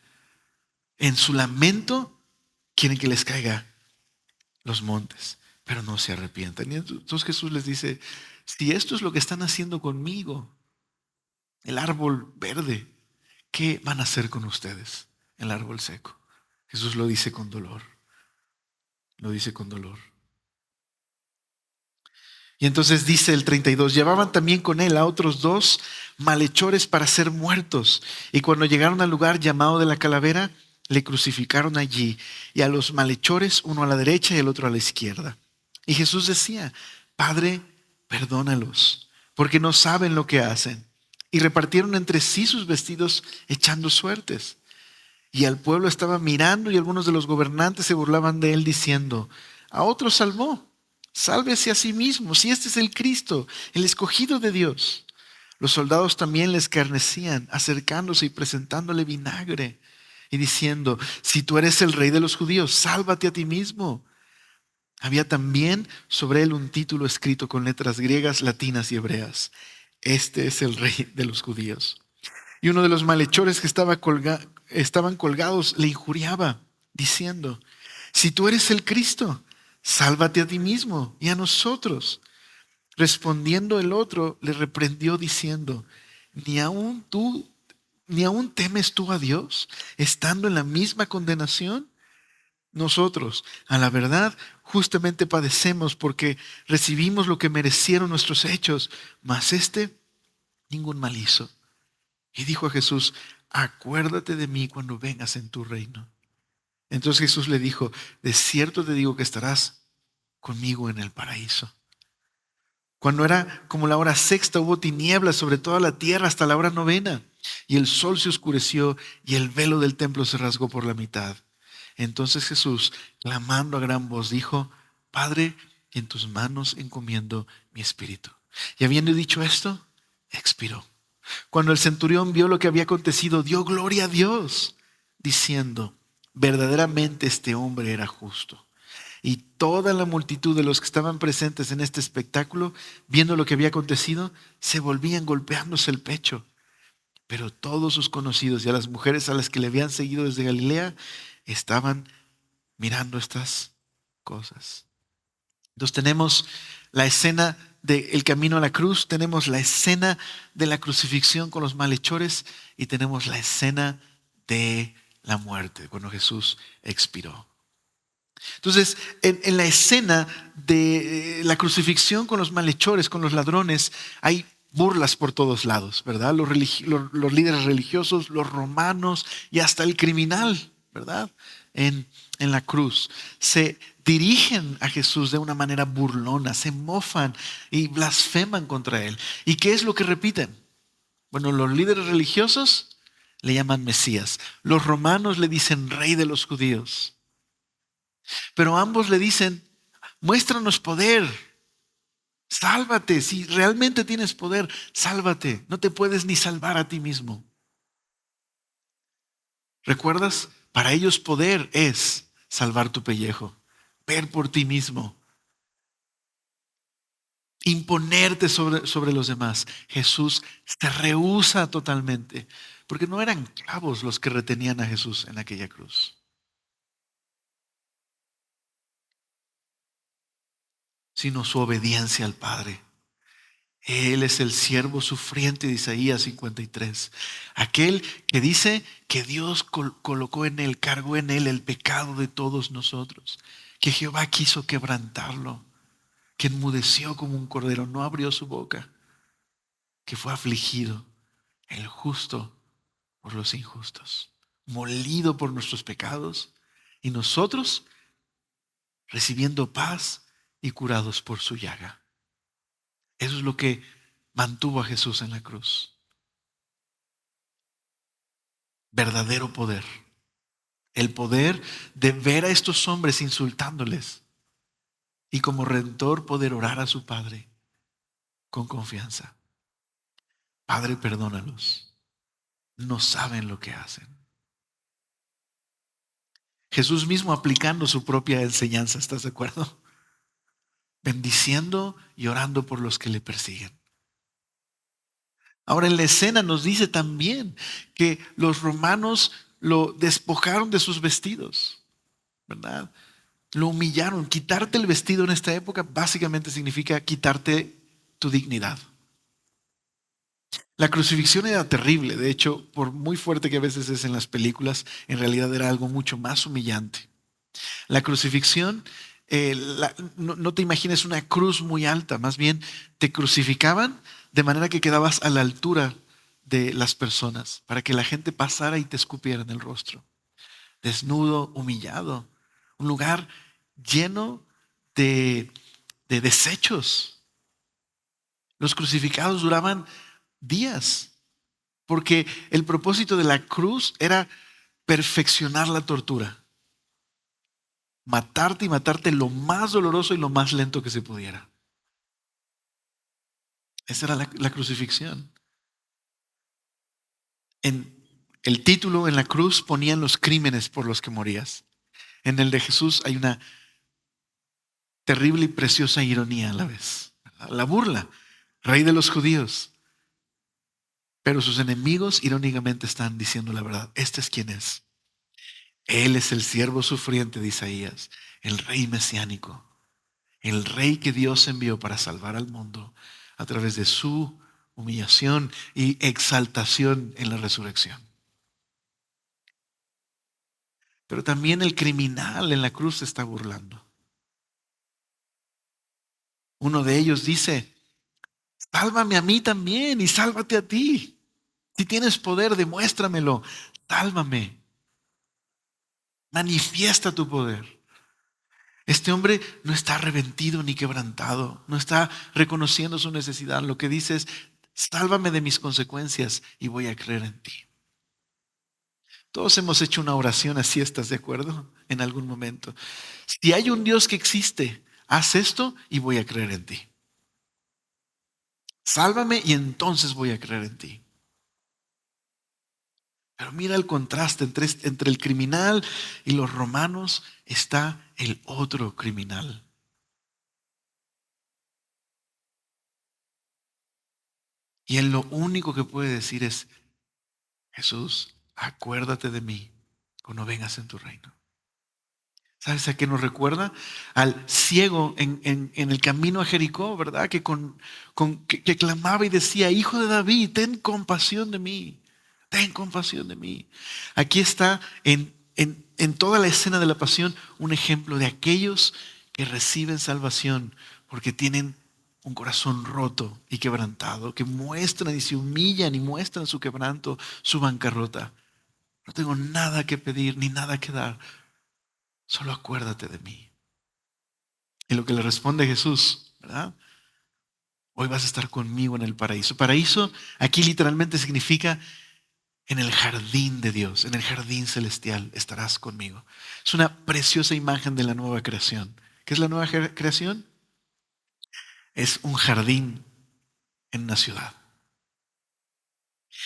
En su lamento quieren que les caiga los montes, pero no se arrepientan. Y entonces Jesús les dice, si esto es lo que están haciendo conmigo, el árbol verde, ¿qué van a hacer con ustedes, el árbol seco? Jesús lo dice con dolor, lo dice con dolor. Y entonces dice el 32, llevaban también con él a otros 2 malhechores para ser muertos. Y cuando llegaron al lugar llamado de la calavera, le crucificaron allí. Y a los malhechores, uno a la derecha y el otro a la izquierda. Y Jesús decía, Padre, perdónalos, porque no saben lo que hacen. Y repartieron entre sí sus vestidos echando suertes. Y al pueblo estaba mirando y algunos de los gobernantes se burlaban de él diciendo, a otro salvó. Sálvese a sí mismo, si este es el Cristo, el escogido de Dios. Los soldados también le escarnecían, acercándose y presentándole vinagre y diciendo, si tú eres el rey de los judíos, sálvate a ti mismo. Había también sobre él un título escrito con letras griegas, latinas y hebreas. Este es el rey de los judíos. Y uno de los malhechores que estaban colgados le injuriaba, diciendo, si tú eres el Cristo, sálvate a ti mismo y a nosotros. Respondiendo el otro, le reprendió diciendo, ¿ni aún temes tú a Dios, estando en la misma condenación? Nosotros, a la verdad, justamente padecemos porque recibimos lo que merecieron nuestros hechos, mas ningún mal hizo. Y dijo a Jesús, acuérdate de mí cuando vengas en tu reino. Entonces Jesús le dijo, de cierto te digo que estarás conmigo en el paraíso. Cuando era como la hora sexta, hubo tinieblas sobre toda la tierra hasta la hora novena, y el sol se oscureció y el velo del templo se rasgó por la mitad. Entonces Jesús, clamando a gran voz, dijo, Padre, en tus manos encomiendo mi espíritu. Y habiendo dicho esto, expiró. Cuando el centurión vio lo que había acontecido, dio gloria a Dios, diciendo, verdaderamente este hombre era justo. Y toda la multitud de los que estaban presentes en este espectáculo, viendo lo que había acontecido, se volvían golpeándose el pecho. Pero todos sus conocidos y a las mujeres a las que le habían seguido desde Galilea, estaban mirando estas cosas. Entonces tenemos la escena del camino a la cruz, tenemos la escena de la crucifixión con los malhechores y tenemos la escena de la muerte, cuando Jesús expiró. Entonces, en la escena de la crucifixión con los malhechores, con los ladrones, hay burlas por todos lados, ¿verdad? Los líderes religiosos, los romanos y hasta el criminal, ¿verdad? En la cruz. Se dirigen a Jesús de una manera burlona, se mofan y blasfeman contra él. ¿Y qué es lo que repiten? Bueno, los líderes religiosos le llaman Mesías. Los romanos le dicen Rey de los judíos. Pero ambos le dicen, muéstranos poder, sálvate, si realmente tienes poder, sálvate, no te puedes ni salvar a ti mismo. ¿Recuerdas? Para ellos poder es salvar tu pellejo, ver por ti mismo, imponerte sobre los demás. Jesús se rehúsa totalmente, porque no eran clavos los que retenían a Jesús en aquella cruz, sino su obediencia al Padre. Él es el siervo sufriente de Isaías 53. Aquel que dice que Dios colocó en él, cargó en él el pecado de todos nosotros. que Jehová quiso quebrantarlo, que enmudeció como un cordero, no abrió su boca, que fue afligido, el justo por los injustos, molido por nuestros pecados, y nosotros recibiendo paz y curados por su llaga. Eso es lo que mantuvo a Jesús en la cruz. Verdadero poder. El poder de ver a estos hombres insultándoles y como redentor poder orar a su Padre con confianza. Padre, perdónalos. No saben lo que hacen. Jesús mismo aplicando su propia enseñanza, ¿estás de acuerdo? Bendiciendo y orando por los que le persiguen. Ahora en la escena nos dice también que los romanos lo despojaron de sus vestidos, ¿verdad? Lo humillaron. Quitarte el vestido en esta época básicamente significa quitarte tu dignidad. La crucifixión era terrible, de hecho, por muy fuerte que a veces es en las películas, en realidad era algo mucho más humillante. La crucifixión, no te imagines una cruz muy alta, más bien te crucificaban de manera que quedabas a la altura de las personas, para que la gente pasara y te escupiera en el rostro. Desnudo, humillado, un lugar lleno de desechos. Los crucificados duraban días, porque el propósito de la cruz era perfeccionar la tortura. Matarte y matarte lo más doloroso y lo más lento que se pudiera. Esa era la crucifixión. En el título en la cruz ponían los crímenes por los que morías. En el de Jesús hay una terrible y preciosa ironía a la vez. La burla, rey de los judíos. Pero sus enemigos irónicamente están diciendo la verdad. Este es quien es. Él es el siervo sufriente de Isaías, el rey mesiánico, el rey que Dios envió para salvar al mundo a través de su humillación y exaltación en la resurrección. Pero también el criminal en la cruz se está burlando. Uno de ellos dice, sálvame a mí también y sálvate a ti. Si tienes poder, demuéstramelo. Sálvame. Manifiesta tu poder. Este hombre no está arrepentido ni quebrantado, no está reconociendo su necesidad. Lo que dice es, sálvame de mis consecuencias y voy a creer en ti. Todos hemos hecho una oración así, ¿estás de acuerdo? En algún momento. Si hay un Dios que existe, haz esto y voy a creer en ti. Sálvame y entonces voy a creer en ti. Pero mira el contraste entre el criminal y los romanos está el otro criminal. Y él lo único que puede decir es, Jesús, acuérdate de mí cuando vengas en tu reino. ¿Sabes a qué nos recuerda? Al ciego en el camino a Jericó, ¿verdad? Que clamaba y decía, Hijo de David, ten compasión de mí. Ten compasión de mí. Aquí está en toda la escena de la pasión un ejemplo de aquellos que reciben salvación porque tienen un corazón roto y quebrantado, que muestran y se humillan y muestran su quebranto, su bancarrota. No tengo nada que pedir ni nada que dar. Solo acuérdate de mí. Y lo que le responde Jesús, ¿verdad? Hoy vas a estar conmigo en el paraíso. Paraíso aquí literalmente significa en el jardín de Dios, en el jardín celestial estarás conmigo. Es una preciosa imagen de la nueva creación. ¿Qué es la nueva creación? Es un jardín en una ciudad.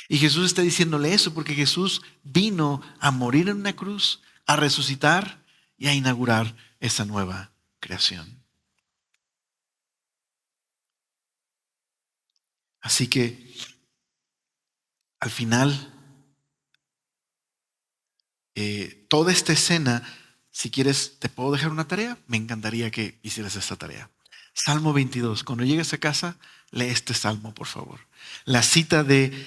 Y Jesús está diciéndole eso porque Jesús vino a morir en una cruz, a resucitar y a inaugurar esa nueva creación. Así que al final, toda esta escena, si quieres, te puedo dejar una tarea. Me encantaría que hicieras esta tarea. Salmo 22. Cuando llegues a casa, lee este salmo, por favor. La cita de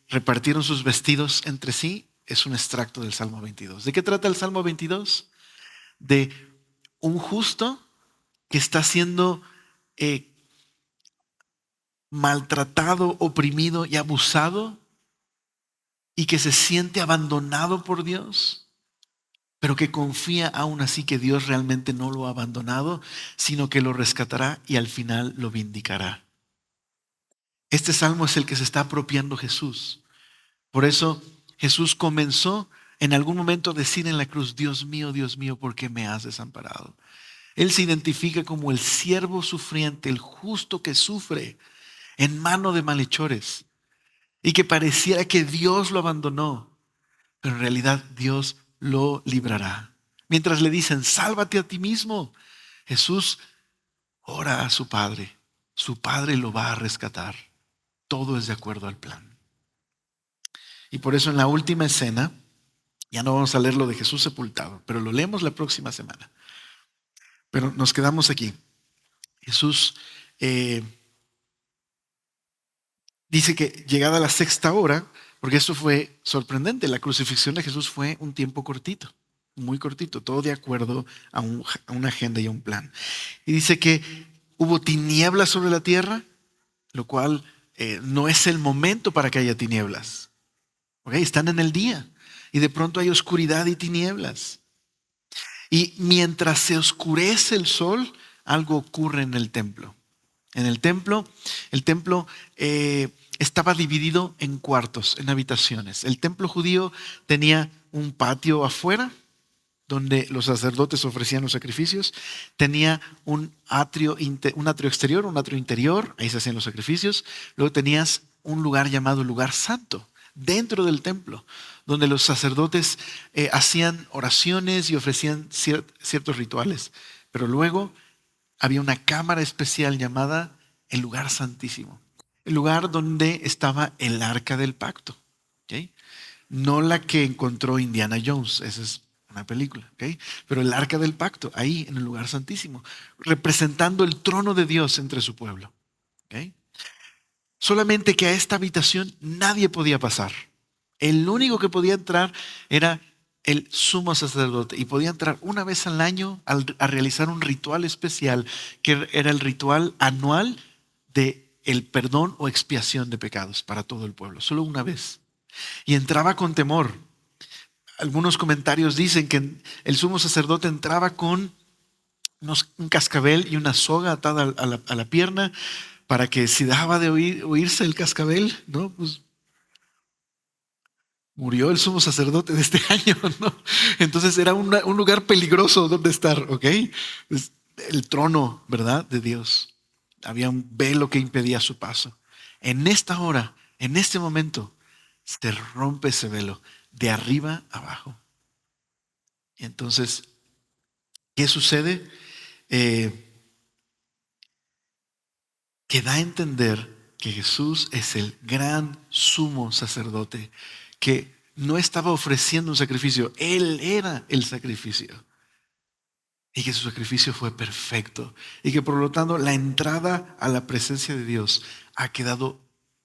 repartieron sus vestidos entre sí es un extracto del Salmo 22. ¿De qué trata el Salmo 22? De un justo que está siendo eh, maltratado, oprimido y abusado y que se siente abandonado por Dios, pero que confía aún así que Dios realmente no lo ha abandonado, sino que lo rescatará y al final lo vindicará. Este salmo es el que se está apropiando Jesús. Por eso Jesús comenzó en algún momento a decir en la cruz, Dios mío, ¿por qué me has desamparado? Él se identifica como el siervo sufriente, el justo que sufre en mano de malhechores y que pareciera que Dios lo abandonó, pero en realidad Dios lo librará. Mientras le dicen, sálvate a ti mismo, Jesús ora a su Padre lo va a rescatar. Todo es de acuerdo al plan. Y por eso en la última escena, ya no vamos a leer lo de Jesús sepultado, pero lo leemos la próxima semana. Pero nos quedamos aquí. Jesús eh, dice que llegada la sexta hora, porque esto fue sorprendente, la crucifixión de Jesús fue un tiempo cortito, muy cortito, todo de acuerdo a una agenda y a un plan. Y dice que hubo tinieblas sobre la tierra, lo cual no es el momento para que haya tinieblas. ¿Ok? Están en el día y de pronto hay oscuridad y tinieblas. Y mientras se oscurece el sol, algo ocurre en el templo. En el templo estaba dividido en cuartos, en habitaciones. El templo judío tenía un patio afuera donde los sacerdotes ofrecían los sacrificios. Tenía un atrio exterior, un atrio interior, ahí se hacían los sacrificios. Luego tenías un lugar llamado lugar santo, dentro del templo, donde los sacerdotes hacían oraciones y ofrecían ciertos rituales. Pero luego había una cámara especial llamada el lugar santísimo, el lugar donde estaba el arca del pacto. ¿Ok? No la que encontró Indiana Jones, esa es una película, ¿ok? Pero el arca del pacto, ahí en el lugar santísimo, representando el trono de Dios entre su pueblo. ¿Ok? Solamente que a esta habitación nadie podía pasar. El único que podía entrar era el sumo sacerdote y podía entrar una vez al año a realizar un ritual especial que era el ritual anual de el perdón o expiación de pecados para todo el pueblo, solo una vez. Y entraba con temor. Algunos comentarios dicen que el sumo sacerdote entraba con un cascabel y una soga atada a la pierna para que si dejaba de oírse el cascabel, ¿no? Pues murió el sumo sacerdote de este año, ¿no? Entonces era un lugar peligroso donde estar, ¿ok? Pues el trono, ¿verdad? De Dios. Había un velo que impedía su paso. En esta hora, en este momento, se rompe ese velo de arriba abajo. Y entonces, ¿qué sucede? Que da a entender que Jesús es el gran sumo sacerdote, que no estaba ofreciendo un sacrificio, Él era el sacrificio. Y que su sacrificio fue perfecto. Y que por lo tanto la entrada a la presencia de Dios ha quedado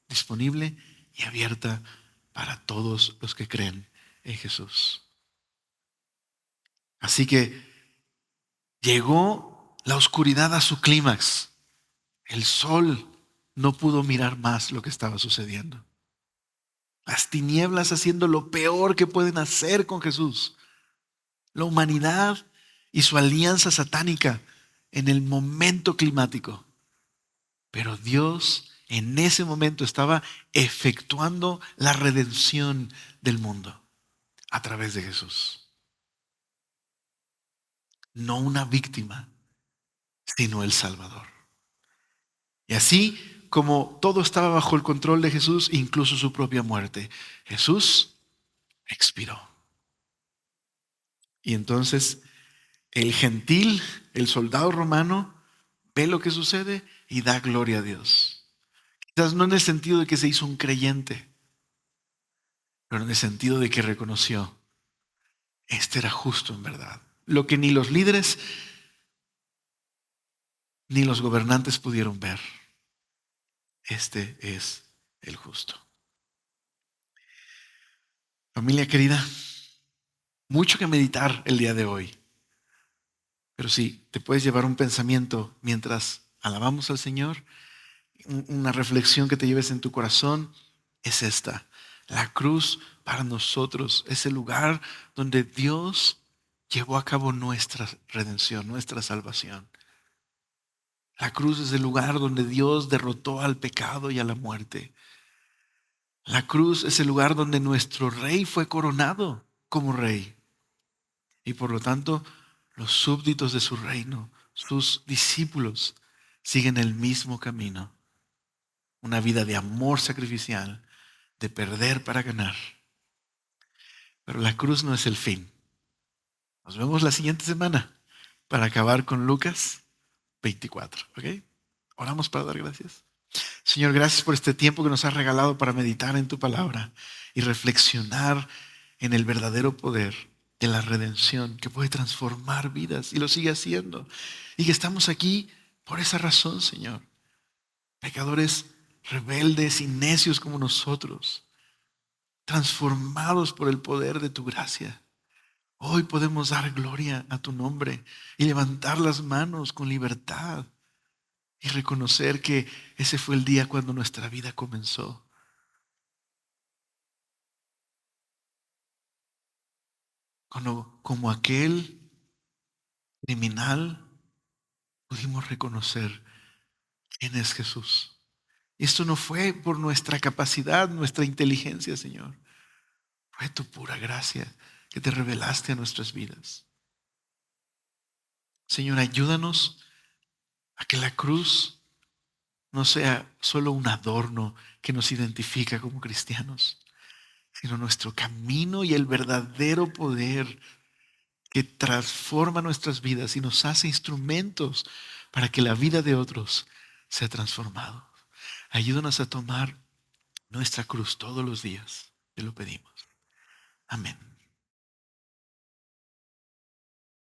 disponible y abierta para todos los que creen en Jesús. Así que llegó la oscuridad a su clímax. El sol no pudo mirar más lo que estaba sucediendo. Las tinieblas haciendo lo peor que pueden hacer con Jesús. La humanidad y su alianza satánica en el momento climático. Pero Dios en ese momento estaba efectuando la redención del mundo a través de Jesús. No una víctima, sino el Salvador. Y así como todo estaba bajo el control de Jesús, incluso su propia muerte, Jesús expiró. Y entonces el gentil, el soldado romano, ve lo que sucede y da gloria a Dios. Quizás no en el sentido de que se hizo un creyente, pero en el sentido de que reconoció, este era justo en verdad. Lo que ni los líderes ni los gobernantes pudieron ver. Este es el justo. Familia querida, mucho que meditar el día de hoy. Pero sí, te puedes llevar un pensamiento mientras alabamos al Señor, una reflexión que te lleves en tu corazón es esta. La cruz para nosotros es el lugar donde Dios llevó a cabo nuestra redención, nuestra salvación. La cruz es el lugar donde Dios derrotó al pecado y a la muerte. La cruz es el lugar donde nuestro rey fue coronado como rey. Y por lo tanto, los súbditos de su reino, sus discípulos, siguen el mismo camino. Una vida de amor sacrificial, de perder para ganar. Pero la cruz no es el fin. Nos vemos la siguiente semana para acabar con Lucas 24. ¿Ok? Oramos para dar gracias. Señor, gracias por este tiempo que nos has regalado para meditar en tu palabra y reflexionar en el verdadero poder de la redención que puede transformar vidas y lo sigue haciendo. Y que estamos aquí por esa razón, Señor. Pecadores rebeldes y necios como nosotros, transformados por el poder de tu gracia. Hoy podemos dar gloria a tu nombre y levantar las manos con libertad y reconocer que ese fue el día cuando nuestra vida comenzó. Cuando, como aquel criminal, pudimos reconocer quién es Jesús. Y esto no fue por nuestra capacidad, nuestra inteligencia, Señor. Fue tu pura gracia que te revelaste a nuestras vidas. Señor, ayúdanos a que la cruz no sea solo un adorno que nos identifica como cristianos, sino nuestro camino y el verdadero poder que transforma nuestras vidas y nos hace instrumentos para que la vida de otros sea transformado. Ayúdanos a tomar nuestra cruz todos los días. Te lo pedimos. Amén.